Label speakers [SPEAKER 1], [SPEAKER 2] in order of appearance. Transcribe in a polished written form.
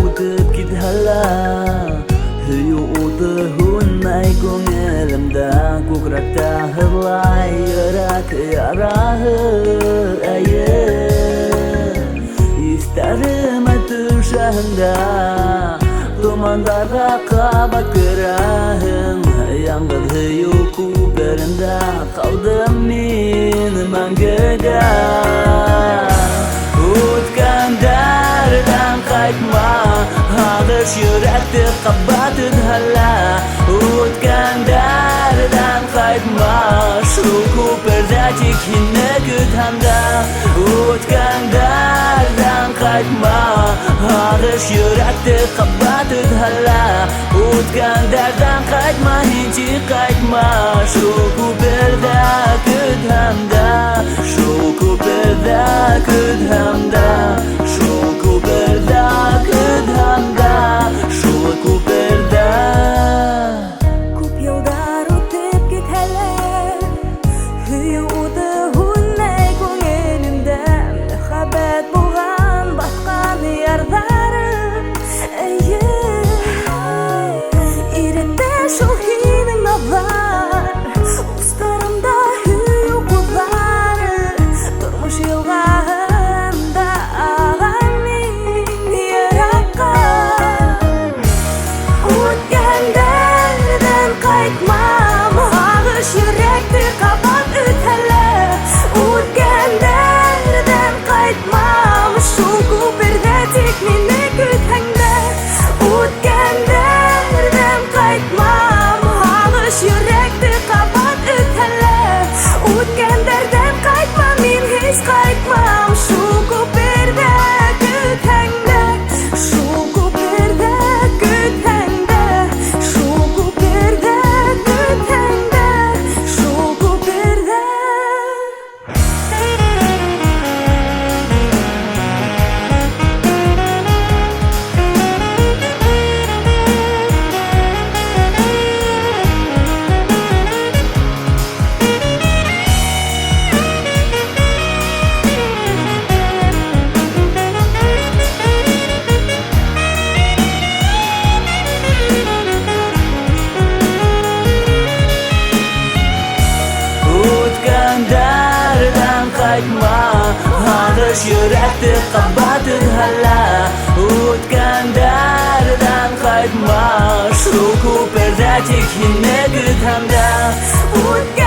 [SPEAKER 1] o'tib ketdilar. Yo'qdi hunay ko'nglimda, ko'krakda hidlay yurak yarahi. Istarim aytishanda tumanlarda qabat ko'rahim. Yang'ir yo'q ko'perinda qoldim men mangaga. O'tgan dardan qaytma, ag'ish yurakni qabatid hala. O'tgan dardan qaytma, shu ko'pirda chekini kut hamda. O'tgan dardan qaytma, ag'ish yurakni qabatid hala. O'tgan dardan qaytma, hech qaytma, shu ko'pirda kut hamda. Shu ko'pirda kut hamda. Shu ko'pirda kut hamda. Shu ko'pirda.
[SPEAKER 2] Ko'p yillar o'tib ketdilar, yo'qdi hunay ko'nglimda, muhabbat bo'lgan boshqa yerlarim. Erimda shu hining navlar, ustorimda yo'qlar, turmush yo'llarida ag'amning yiroqqa. O'tgan dardan qaytmam, ag'ish yurakni qabat o'talar. O'tgan dardan qaytmam, shu ko'pirda tek meni kutangda. O'tgan dardan qaytmam, ag'ish yurakni qabat o'talar. O'tgan dardan qaytmam, men hech qaytmam, shu ko'pirda kutangda. Shu ko'pirda kutangda. Shu ko'pirda kutangda. Shu ko'pirda.
[SPEAKER 1] O'tgan dardan qaytma, ag'ish yurakni qabatid hala. O'tgan dardan qaytma, shu ko'pirda chekini kut hamda.
[SPEAKER 2] O'tgan